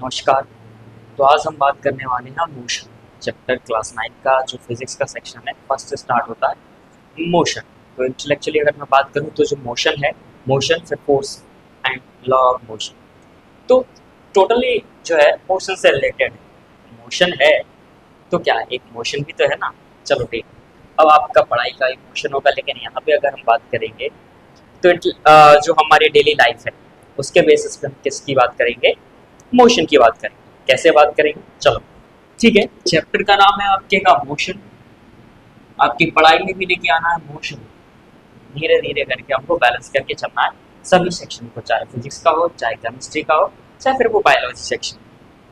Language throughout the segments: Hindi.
नमस्कार। तो आज हम बात करने वाले हैं मोशन। चैप्टर क्लास 9 का जो फिजिक्स का सेक्शन है फर्स्ट से स्टार्ट होता है मोशन। तो इंटेलेक्चुअली अगर मैं बात करूं तो जो मोशन है, मोशन फिर force and law of motion, तो टोटली जो है मोशन से रिलेटेड है। मोशन है तो क्या है, एक मोशन भी तो है ना। चलो ठीक, अब आपका पढ़ाई का एक मोशन होगा, लेकिन यहाँ पे अगर हम बात करेंगे तो जो हमारी डेली लाइफ है उसके बेसिस पे हम किसकी बात करेंगे, मोशन की बात करेंगे। कैसे बात करेंगे, चलो ठीक है। चैप्टर का नाम है आपके का मोशन। आपकी पढ़ाई में भी लेके आना है मोशन। धीरे धीरे करके हमको बैलेंस करके चलना है सभी सेक्शन को, चाहे फिजिक्स का हो, चाहे केमिस्ट्री का हो, चाहे फिर वो बायोलॉजी सेक्शन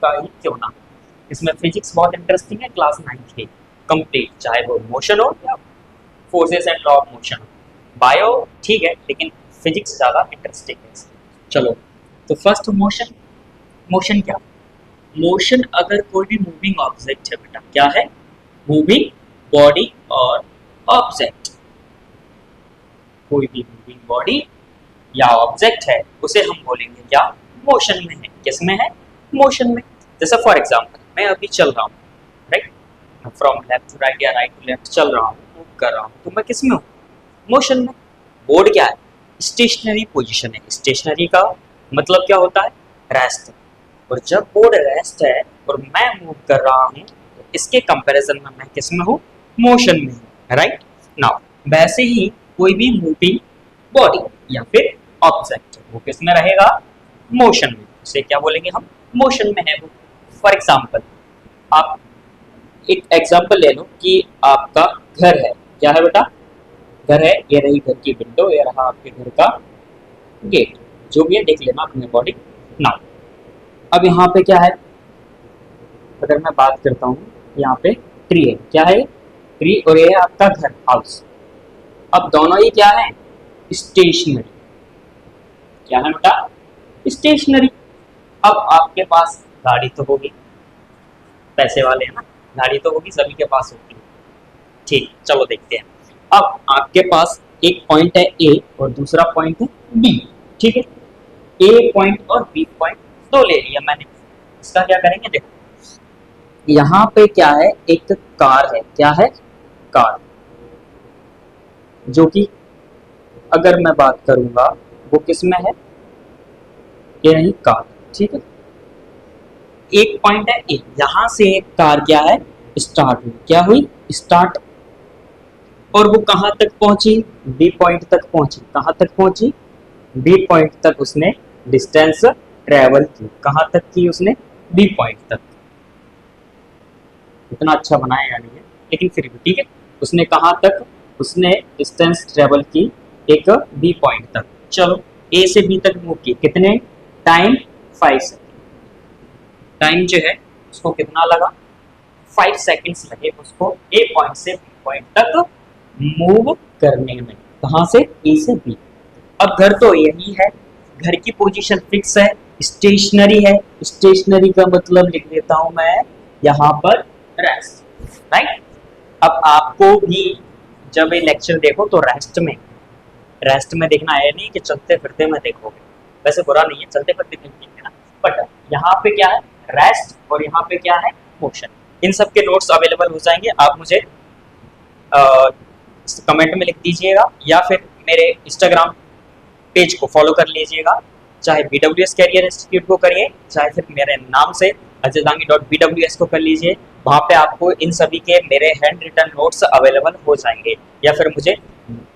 का ही क्यों ना। इसमें फिजिक्स बहुत इंटरेस्टिंग है क्लास 9 की कंप्लीट, चाहे वो मोशन हो या forces and law of motion हो। बायो ठीक है, लेकिन फिजिक्स ज़्यादा इंटरेस्टिंग है। चलो, तो फर्स्ट मोशन। मोशन क्या, मोशन अगर कोई भी मूविंग ऑब्जेक्ट है बेटा, क्या है, मूविंग बॉडी और ऑब्जेक्ट। कोई भी मूविंग बॉडी या ऑब्जेक्ट है उसे हम बोलेंगे क्या, मोशन में है। किस में है, मोशन में। जैसे फॉर एग्जांपल मैं अभी चल रहा हूँ, right, from left to right या राइट टू लेफ्ट चल रहा हूँ, मूव कर रहा हूँ, तो मैं किस में हूँ, मोशन में। बोर्ड क्या है, स्टेशनरी पोजीशन है। स्टेशनरी का मतलब क्या होता है, रेस्ट। और जब बोर्ड रेस्ट है और मैं मूव कर रहा हूँ तो इसके कंपैरिजन में मैं किस में हूँ, मोशन में हूँ, राइट। नाउ वैसे ही कोई भी मूविंग बॉडी या फिर ऑब्जेक्ट वो किस में रहेगा, मोशन में। उसे क्या बोलेंगे हम, मोशन में है वो। फॉर एग्जाम्पल आप एक एग्जाम्पल ले लो कि आपका घर है, क्या है बेटा, घर है, ये रही घर की विंडो, ये रहा आपके घर का गेट, जो भी है देख लेना अपने बॉडी। नाउ अब यहाँ पे क्या है, अगर मैं बात करता हूँ, यहाँ पे ट्री है, क्या है, ट्री, और ये है आपका घर, हाउस। अब दोनों ही क्या है, स्टेशनरी। क्या है बेटा, स्टेशनरी। अब आपके पास गाड़ी तो होगी, पैसे वाले हैं ना, गाड़ी तो होगी, सभी के पास होगी। ठीक, चलो देखते हैं। अब आपके पास एक पॉइंट है ए और दूसरा पॉइंट है बी, ठीक है। ए पॉइंट और बी पॉइंट दो ले लिया मैंने। इसका क्या करेंगे, देखो यहाँ पे क्या है, एक कार है, क्या है, कार, जो कि अगर मैं बात करूंगा वो किस में है, ये नहीं कार, ठीक है। एक पॉइंट है ए, यहां से एक कार क्या है, स्टार्ट हुई, क्या हुई, स्टार्ट। और वो कहां तक पहुंची, बी पॉइंट तक पहुंची। कहां तक पहुंची, बी पॉइंट तक उसने डिस्टेंस ट्रेवल की। कहां तक की उसने, बी पॉइंट तक। इतना अच्छा बनाया नहीं है, लेकिन फिर भी ठीक है। उसने कहां तक, उसने डिस्टेंस ट्रेवल की एक बी पॉइंट तक। चलो ए से बी तक मूव की, कितने टाइम, 5 सेकेंड। टाइम जो है उसको कितना लगा, 5 सेकेंड्स लगे उसको ए पॉइंट से बी पॉइंट तक मूव करने में। कहां से, ए से बी। अब घर तो यही है, घर की पोजीशन फिक्स है, स्टेशनरी है। स्टेशनरी का मतलब लिख देता हूं मैं यहाँ पर, रेस्ट, राइट। अब आपको भी जब ये लेक्चर देखो तो रेस्ट में देखना है, नहीं कि चलते फिरते में देखोगे। वैसे बुरा नहीं है, चलते फिरते में देखना, बट यहाँ पे क्या है, रेस्ट, और यहाँ पे क्या है, मोशन। इन सब के नोट्स अवेलेबल हो जाएंगे, आप मुझे कमेंट में लिख दीजिएगा या फिर मेरे इंस्टाग्राम पेज को फॉलो कर लीजिएगा। चाहे BWS कैरियर इंस्टीट्यूट को करिए, चाहे फिर मेरे नाम से ajaydangi.bws को कर लीजिए। वहाँ पे आपको इन सभी के मेरे हैंड रिटन नोट्स अवेलेबल हो जाएंगे, या फिर मुझे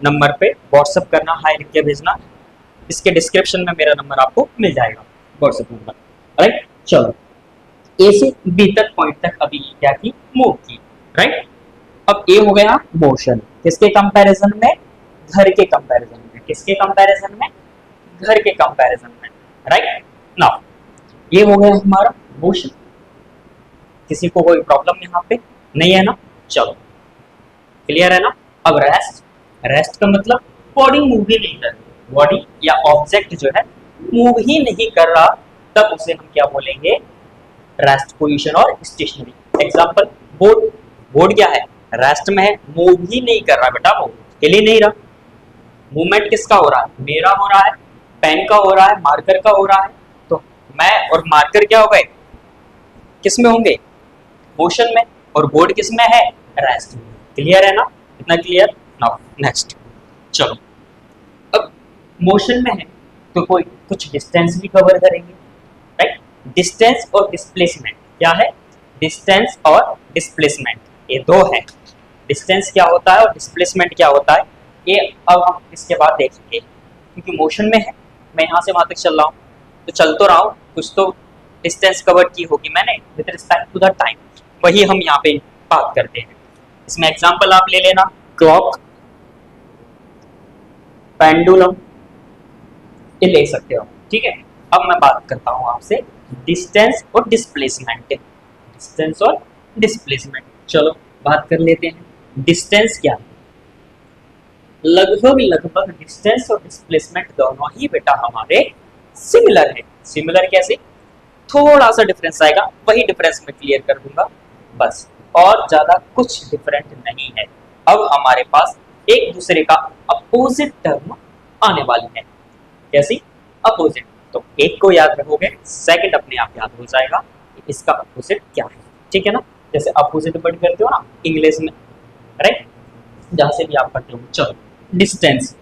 नंबर पे व्हाट्सअप करना, हाई लिख के भेजना। इसके डिस्क्रिप्शन में मेरा नंबर आपको मिल जाएगा, व्हाट्सएप नंबर, राइट। चलो ए से बी तक पॉइंट तक अभी क्या की, मूव की, राइट। अब ए हो गया मोशन, किसके कंपैरिजन में, घर के कंपैरिजन में। किसके कंपैरिजन में, घर के कंपैरिजन में, राइट। नाउ ये हो गया हमारा मोशन। किसी को कोई प्रॉब्लम यहाँ पे नहीं है ना, चलो क्लियर है ना। अब रेस्ट, रेस्ट का मतलब बॉडी मूव ही नहीं कर रही, बॉडी या ऑब्जेक्ट जो है मूव ही नहीं कर रहा, तब उसे हम क्या बोलेंगे, रेस्ट पोजीशन और स्टेशनरी। एग्जांपल बोर्ड, बोर्ड क्या है, रेस्ट में है, मूव ही नहीं कर रहा बेटा, वो हिल ही नहीं रहा। मूवमेंट किसका हो रहा है, मेरा हो रहा है, पेन का हो रहा है, मार्कर का हो रहा है। तो मैं और मार्कर क्या हो गए, किस में होंगे, मोशन में, और बोर्ड किस में है, रेस्ट में। क्लियर है ना, इतना क्लियर। नाउ नेक्स्ट, चलो अब मोशन में है तो कोई कुछ डिस्टेंस भी कवर करेंगे, राइट। डिस्टेंस और डिस्प्लेसमेंट क्या है, डिस्टेंस और डिस्प्लेसमेंट ये दो है। डिस्टेंस क्या होता है और डिस्प्लेसमेंट क्या होता है, ये अब हम इसके बाद देखेंगे। क्योंकि मोशन में है, मैं यहाँ से वहाँ तक चल रहा हूँ तो चल तो रहा हूँ, कुछ तो डिस्टेंस कवर की होगी मैंने with respect to the time, वही हम यहाँ पे बात करते हैं। इसमें एग्जांपल आप ले लेना, क्लॉक, पेंडुलम, ये ले सकते हो, ठीक है। अब मैं बात करता हूँ आपसे डिस्टेंस और डिस्प्लेसमेंट, डिस्टेंस और डिस्प्लेसमेंट। चलो बात कर लेते हैं। डिस्टेंस क्या है, लगभग लगभग डिस्टेंस और डिस्प्लेसमेंट दोनों ही बेटा हमारे सिमिलर है। सिमिलर कैसे, थोड़ा सा डिफरेंस आएगा, वही डिफरेंस मैं क्लियर कर दूंगा बस, और ज्यादा कुछ डिफरेंट नहीं है। अब हमारे पास एक दूसरे का अपोजिट टर्म आने वाली है। कैसी, अपोजिट। तो एक को याद रखोगे, सेकंड अपने आप याद हो जाएगा कि इसका अपोजिट क्या है, ठीक है ना। जैसे अपोजिट वर्ड करते हो ना इंग्लिश में, राइट, जहां से भी आप पढ़ते हो। चलो डिस्टेंस,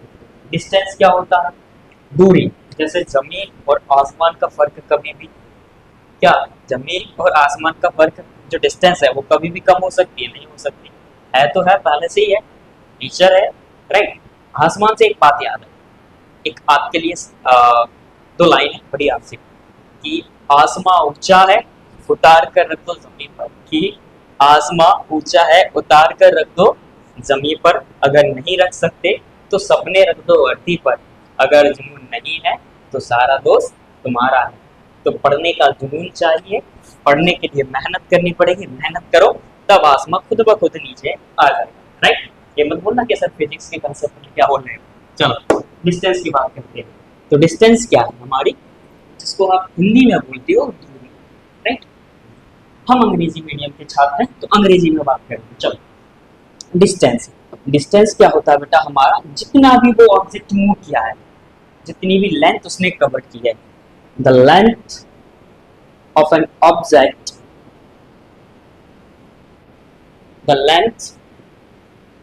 डिस्टेंस क्या होता है, दूरी। जैसे जमीन और आसमान का फर्क कभी भी, क्या जमीन और आसमान का फर्क जो डिस्टेंस है वो कभी भी कम हो सकती है, नहीं हो सकती है, तो है पहले से ही है, नेचर है, राइट। आसमान से एक बात याद है, एक आपके लिए दो लाइन है बड़ी आपसे, कि आसमां ऊंचा है उतार कर रख दो जमीन पर, कि आसमां ऊंचा है उतार कर रख दो जमीन पर, अगर नहीं रख सकते तो सपने रख दो धरती पर, अगर जुनून नहीं है तो सारा दोष तुम्हारा है। तो पढ़ने का जुनून चाहिए, पढ़ने के लिए मेहनत करनी पड़ेगी, मेहनत करो तब आसमां खुद ब खुद नीचे आ जाएगा, राइट। ये मत बोलना कि सर फिजिक्स के कंसेप्ट में क्या बोल रहे हो। चलो डिस्टेंस की बात करते हैं। तो डिस्टेंस क्या है हमारी, जिसको आप हिंदी में बोलते हो दूरी, राइट। हम अंग्रेजी मीडियम के छात्र हैं तो अंग्रेजी में बात करेंगे। चलो डिस्टेंस, डिस्टेंस क्या होता है बेटा, हमारा जितना भी वो ऑब्जेक्ट मूव किया है, जितनी भी लेंथ उसने कवर की है, the length of an object, the length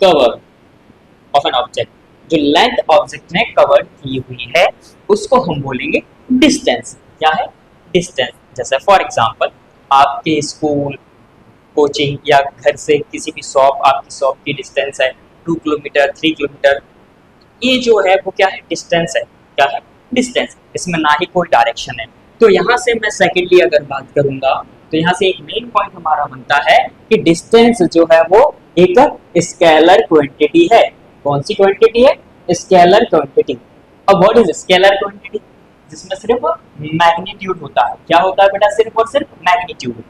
cover of an object, जो लेंथ ऑब्जेक्ट ने कवर की हुई है उसको हम बोलेंगे डिस्टेंस। क्या है, डिस्टेंस। जैसे फॉर एग्जांपल आपके स्कूल, कोचिंग या घर से किसी भी शॉप, आपकी शॉप की डिस्टेंस है 2 किलोमीटर 3 किलोमीटर, ये जो है वो क्या है, डिस्टेंस है। क्या है, डिस्टेंस। इसमें ना ही कोई डायरेक्शन है। तो यहाँ से मैं सेकेंडली अगर बात करूंगा तो यहाँ से एक मेन पॉइंट हमारा बनता है कि डिस्टेंस जो है वो एक स्केलर क्वांटिटी है। कौन सी क्वांटिटी है, स्केलर क्वांटिटी। अब व्हाट इज स्केलर क्वांटिटी, जिसमें सिर्फ मैग्नीट्यूड होता है। क्या होता है बेटा, सिर्फ और सिर्फ मैग्नीट्यूड,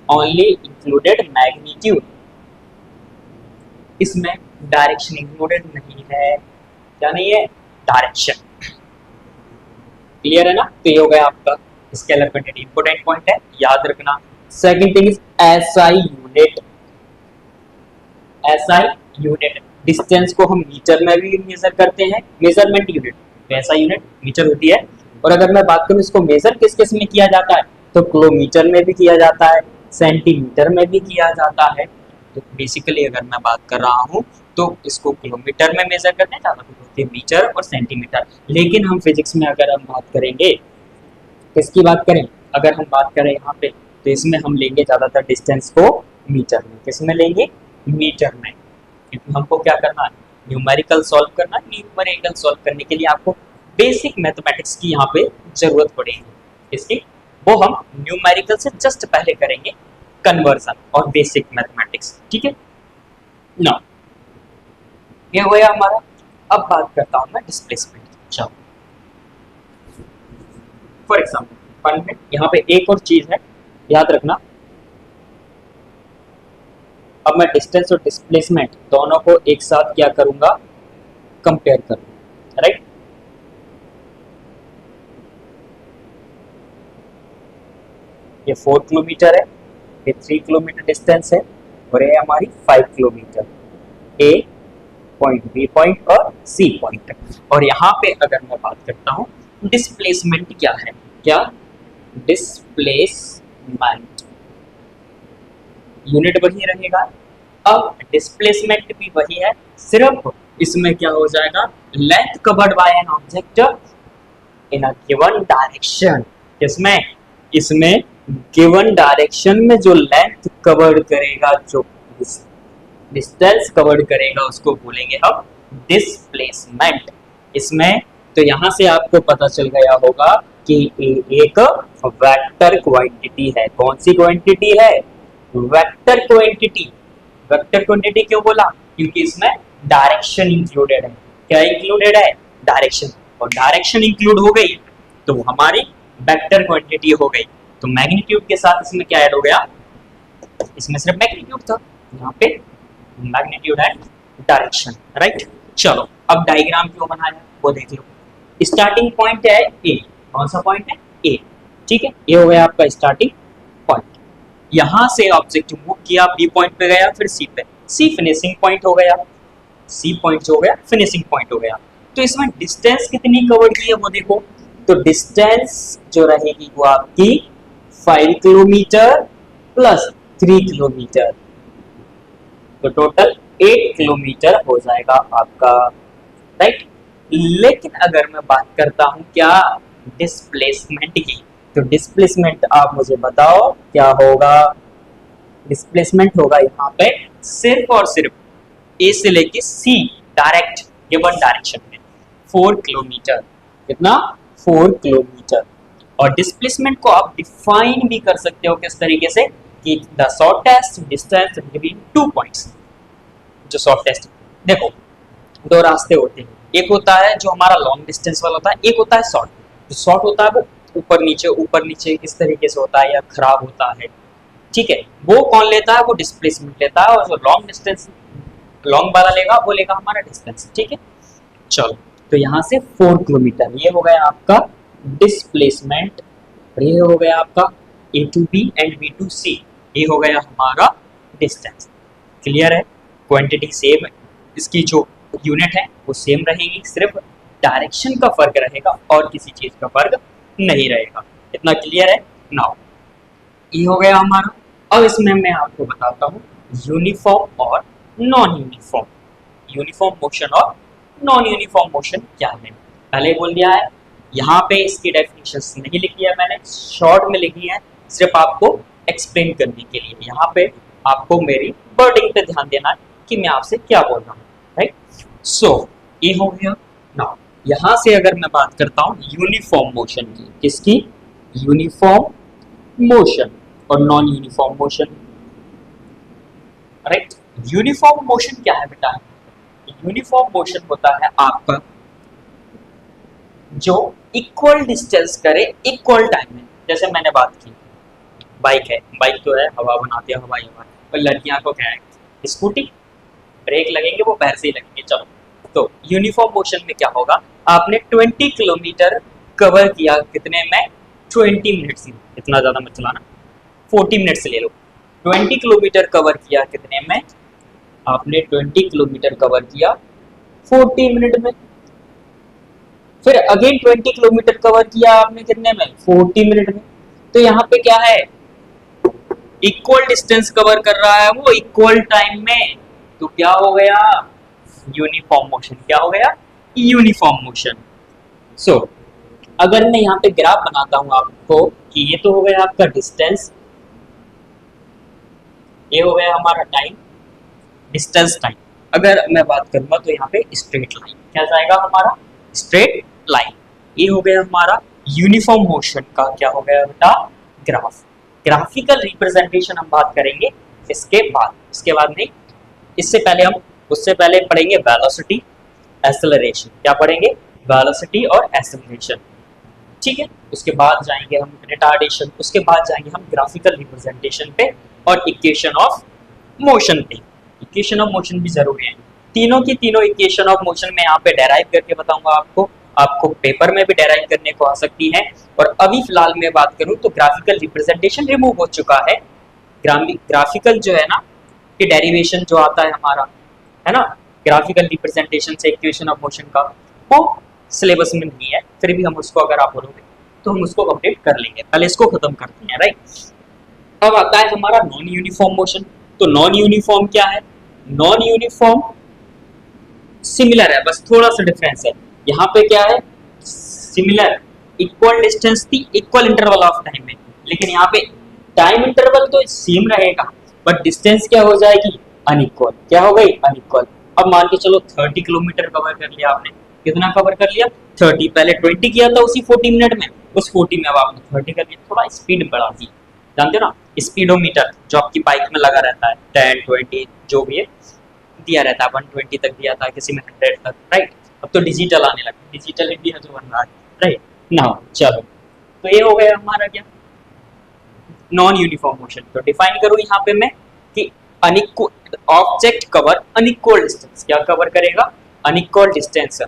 ओनली इंक्लूडेड मैग्नीट्यूड। इसमें डायरेक्शन इंक्लूडेड नहीं है। क्या नहीं है, डायरेक्शन। क्लियर है ना। तो ये हो गया आपका स्केलर क्वांटिटी, इंपॉर्टेंट पॉइंट है, याद रखना। Second thing is SI unit. SI unit, distance को हम मीटर में भी मेजर करते हैं, मेजरमेंट यूनिट। तो एसआई यूनिट मीटर होती है। और अगर मैं बात करूं इसको मेजर किस किस में किया जाता है, तो किलोमीटर में भी किया जाता है, सेंटीमीटर में भी किया जाता है। तो बेसिकली अगर मैं बात कर रहा हूँ तो इसको किलोमीटर में मेजर करते हैं, ज़्यादा होती है मीटर और सेंटीमीटर। लेकिन हम फिजिक्स में अगर हम बात करेंगे, किसकी बात करें, अगर हम बात करें यहाँ पे, तो इसमें हम लेंगे ज़्यादातर डिस्टेंस को मीटर में। किस में लेंगे, मीटर में। क्योंकि हमको क्या करना है, न्यूमेरिकल सॉल्व करना है। न्यूमेरिकल सॉल्व करने के लिए आपको बेसिक मैथमेटिक्स की यहाँ पे जरूरत पड़ेगी। इसकी वो हम न्यूमेरिकल से जस्ट पहले करेंगे, कन्वर्जन और बेसिक मैथमेटिक्स, ठीक है ना। ये हो गया हमारा। अब बात करता हूँ मैं डिस्प्लेसमेंट। चलो फॉर एग्जाम्पल यहाँ पे एक और चीज है, याद रखना। अब मैं डिस्टेंस और डिस्प्लेसमेंट दोनों को एक साथ क्या करूंगा, कंपेयर करूंगा, राइट। ये 4 किलोमीटर है, ये 3 किलोमीटर डिस्टेंस है, और ये हमारी 5 किलोमीटर। ए पॉइंट, बी पॉइंट और सी पॉइंट। और यहाँ पे अगर मैं बात करता हूँ डिस्प्लेसमेंट क्या है, क्या डिस्प्लेसमेंट, यूनिट वही रहेगा। अब डिस्प्लेसमेंट भी वही है, सिर्फ इसमें क्या हो जाएगा, length covered by an object in a given direction. किसमें, इसमें गिवन डायरेक्शन में जो लेंथ कवर्ड करेगा, जो डिस्टेंस कवर्ड करेगा, उसको बोलेंगे हम डिस्प्लेसमेंट। इसमें तो यहां से आपको पता चल गया होगा कि एक वेक्टर क्वांटिटी है। कौन सी क्वांटिटी है, वेक्टर क्वांटिटी। वेक्टर क्वांटिटी क्यों बोला, क्योंकि इसमें डायरेक्शन इंक्लूडेड है। क्या इंक्लूडेड है, डायरेक्शन, और डायरेक्शन इंक्लूड हो गई तो हमारी वेक्टर क्वांटिटी हो गई। तो मैग्नीट्यूड के साथ इसमें क्या ऐड हो गया, इसमें सिर्फ मैग्नीट्यूड था, यहाँ पे मैग्नीट्यूड एंड डायरेक्शन, राइट। चलो अब डायग्राम क्यों बनाया वो देख लो। स्टार्टिंग पॉइंट है ए, कौन सा पॉइंट है, ए, ठीक है। ये हो गया आपका स्टार्टिंग पॉइंट। यहां से ऑब्जेक्ट मूव किया, बी पॉइंट पे गया, फिर सी पे, सी फिनिशिंग पॉइंट हो गया, सी पॉइंट हो गया फिनिशिंग पॉइंट हो गया। तो इसमें डिस्टेंस कितनी कवर की है वो देखो। तो डिस्टेंस जो रहेगी वो आपकी 5 किलोमीटर प्लस 3 किलोमीटर, तो टोटल 8 किलोमीटर हो जाएगा आपका, राइट। लेकिन अगर मैं बात करता हूं क्या डिस्प्लेसमेंट की, तो डिस्प्लेसमेंट आप मुझे बताओ क्या होगा। डिस्प्लेसमेंट होगा यहाँ पे सिर्फ और सिर्फ ए से लेके सी डायरेक्ट गिवन डायरेक्शन में 4 किलोमीटर, कितना, 4 किलोमीटर। और डिस्प्लेसमेंट को आप डिफाइन भी कर सकते हो किस तरीके से, कि the shortest distance between 2 points. जो शॉर्टेस्ट, देखो दो रास्ते होते हैं, एक होता है जो हमारा लॉन्ग डिस्टेंस वाला होता है, एक होता है शॉर्ट। जो शॉर्ट होता है वो ऊपर नीचे किस तरीके से होता है या खराब होता है, ठीक है, वो कौन लेता है, वो डिस्प्लेसमेंट लेता है। और जो लॉन्ग डिस्टेंस लॉन्ग वाला लेगा वो लेगा हमारा डिस्टेंस, ठीक है। चलो तो यहाँ से 4 किलोमीटर ये हो गया आपका डिस्प्लेसमेंट, और ये हो गया आपका A to B and B to C, ये हो गया हमारा डिस्टेंस। क्लियर है, क्वांटिटी सेम, इसकी जो यूनिट है वो सेम रहेगी, सिर्फ डायरेक्शन का फर्क रहेगा और किसी चीज का फर्क नहीं रहेगा। इतना क्लियर है। नाउ ये हो गया हमारा। अब इसमें मैं आपको बताता हूँ यूनिफॉर्म और नॉन यूनिफॉर्म, यूनिफॉर्म मोशन और नॉन यूनिफॉर्म मोशन क्या है। पहले बोल दिया है, यहाँ पे इसकी डेफिनेशंस नहीं लिखी है मैंने, शॉर्ट में लिखी है सिर्फ आपको एक्सप्लेन करने के लिए। यहाँ पे आपको मेरी वर्डिंग पे ध्यान देना है कि मैं आपसे क्या बोल रहा हूँ, राइट। सो ये हो गया। नाउ यहाँ से अगर मैं बात करता हूँ यूनिफॉर्म मोशन की, किसकी, यूनिफॉर्म मोशन और non uniform motion, right. Uniform motion क्या है बेटा, यूनिफॉर्म मोशन होता है आपका जो इक्वल डिस्टेंस करे इक्वल टाइम में। जैसे मैंने बात की बाइक है, बाइक तो है हवा बनाती है, हवाई हवा, और लड़कियां को क्या है, स्कूटी, ब्रेक लगेंगे वो पैर से ही लगेंगे। चलो तो यूनिफॉर्म मोशन में क्या होगा, आपने 20 किलोमीटर कवर किया कितने में, 20 मिनट्स, इतना ज़्यादा मत चलाना, 40 मिनट्स ले लो। 20 किलोमीटर कवर किया कितने में, आपने 20 किलोमीटर कवर किया 40 मिनट में। फिर अगेन 20 किलोमीटर कवर किया आपने कितने में, 40 मिनट में। तो यहाँ पे क्या है, इक्वल डिस्टेंस कवर कर रहा है वो इक्वल टाइम में, तो क्या हो गया, यूनिफॉर्म मोशन। क्या हो गया, यूनिफॉर्म मोशन। सो अगर मैं यहाँ पे ग्राफ बनाता हूँ आपको कि ये तो हो गया आपका डिस्टेंस, ये हो गया हमारा टाइम, डिस्टेंस टाइम। अगर मैं बात करूंगा तो यहाँ पे स्ट्रेट लाइन क्या जाएगा हमारा, स्ट्रेट लाइन। ये हो गया हमारा यूनिफॉर्म मोशन का क्या हो गया बेटा, ग्राफ। ग्राफिकल रिप्रेजेंटेशन हम बात करेंगे इसके बाद नहीं, इससे पहले हम उससे पहले पढ़ेंगे वेलोसिटी, एक्सेलरेशन। क्या पढ़ेंगे, वेलोसिटी और एक्सेलरेशन, ठीक है। उसके बाद जाएंगे हम रिटार्डेशन, उसके बाद जाएंगे हम ग्राफिकल रिप्रेजेंटेशन पे और इक्वेशन ऑफ मोशन पे। इक्वेशन ऑफ मोशन भी जरूरी है, तीनों की तीनों इक्वेशन ऑफ मोशन में यहाँ पे डेराइव करके बताऊंगा आपको पेपर में भी डेराइव करने को आ सकती है। और अभी फिलहाल मैं बात करूँ तो ग्राफिकल रिप्रेजेंटेशन रिमूव हो चुका है। ग्राफिकल जो है ना कि डेरिवेशन जो आता है हमारा, है ना, ग्राफिकल रिप्रेजेंटेशन से इक्वेशन ऑफ मोशन का, वो सिलेबस में नहीं है। फिर भी हम उसको अगर आप बोलोगे तो हम उसको कंप्लीट कर लेंगे, पहले इसको खत्म करते हैं, राइट। अब आता है हमारा नॉन यूनिफॉर्म मोशन। तो नॉन यूनिफॉर्म क्या है? नॉन यूनिफॉर्म सिमिलर है, बस थोड़ा सा डिफरेंस है। यहाँ पे क्या है? सिमिलर, इक्वल डिस्टेंस थी, इक्वल इंटरवल ऑफ टाइम में, लेकिन यहाँ पे टाइम इंटरवल तो सेम रहेगा बट डिस्टेंस क्या हो जाएगी? अनइक्वल। क्या हो गई? अनइक्वल। अब मान के चलो 30 किलोमीटर कवर कर लिया आपने। कितना कवर कर लिया? 30। पहले 20 किया था उसी 40 मिनट में, उस 40 में अब आपने 30 कर लिया। थोड़ा स्पीड बढ़ा दी, जानते हो ना, स्पीडोमीटर जो आपकी बाइक में लगा रहता है, 10 20 जो भी है दिया रहता है, 120 तक दिया था, किसी में 100 तक, राइट। अब तो डिजिटल आने लगा, डिजिटल इंडिया जो बन रहा है, राइट ना। चलो, तो ये हो गया हमारा क्या? Non uniform motion. तो डिफाइन करूँ यहाँ पे मैं कि unequal object cover unequal distance. क्या कवर करेगा? Unequal distance.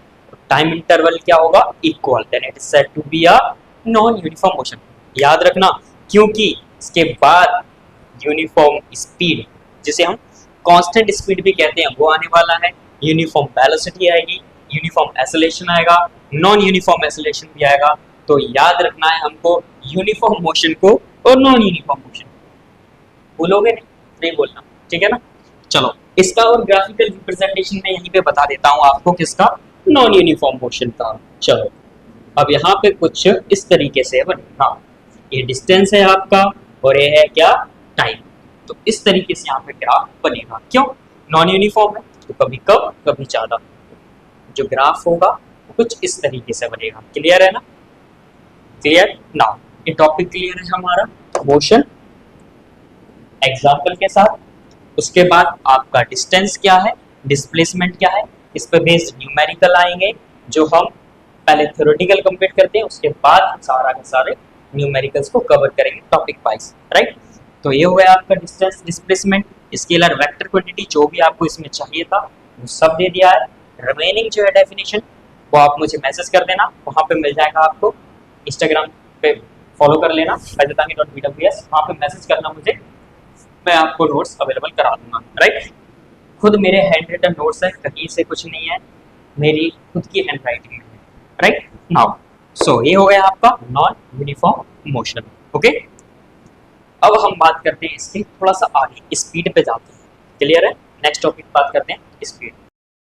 टाइम इंटरवल क्या होगा? Equal. Then it is said to be a non uniform motion. याद रखना, क्योंकि इसके बाद यूनिफॉर्म स्पीड, जिसे हम कांस्टेंट स्पीड भी कहते हैं, वो आने वाला है। यूनिफॉर्म वेलोसिटी आएगी, यूनिफॉर्म एक्सेलरेशन आएगा, नॉन यूनिफॉर्म एक्सेलरेशन भी आएगा। तो याद रखना है हमको यूनिफॉर्म मोशन को और नॉन यूनिफॉर्म मोशन। भूलोगे नहीं बोलना, ठीक है ना। चलो, इसका और ग्राफिकल रिप्रेजेंटेशन में यहीं पे बता देता हूँ आपको किसका? नॉन यूनिफॉर्म मोशन का। चलो, अब यहाँ पे कुछ इस तरीके से बनेगा। ये डिस्टेंस है आपका और ये है क्या? टाइम। तो इस तरीके से यहाँ पे ग्राफ बनेगा। क्यों? नॉन यूनिफॉर्म है तो कभी कम कभी ज्यादा। जो ग्राफ होगा वो कुछ इस तरीके से बनेगा। क्लियर है ना? क्लियर नाउ, ये टॉपिक क्लियर है हमारा मोशन एग्जाम्पल के साथ। उसके बाद आपका डिस्टेंस क्या है, डिस्प्लेसमेंट क्या है, इस पे बेस्ड न्यूमेरिकल आएंगे, जो हम पहले थ्योरेटिकल कंप्लीट करते हैं, उसके बाद हम सारा के सारे न्यूमेरिकल्स को कवर करेंगे टॉपिक वाइज, राइट। तो ये हुआ आपका distance, displacement, scalar, vector, quantity, जो भी आपको इसमें चाहिए था वो सब दे दिया है। रिमेनिंग जो है डेफिनेशन वो आप मुझे मैसेज कर देना, वहाँ पे मिल जाएगा आपको। इंस्टाग्राम पे फॉलो कर लेना faizatangi.bws, वहाँ पे मैसेज करना मुझे, मैं आपको नोट्स अवेलेबल करा दूंगा, राइट। खुद मेरे हैंड रिटन नोट्स है, कहीं से कुछ नहीं है, मेरी खुद की हैंड राइटिंग में है, राइट नाउ। सो ये हो गया आपका नॉन यूनिफॉर्म मोशन। ओके, अब हम बात करते हैं इसके थोड़ा सा आगे, स्पीड पे जाते हैं। क्लियर है? नेक्स्ट टॉपिक बात करते हैं स्पीड।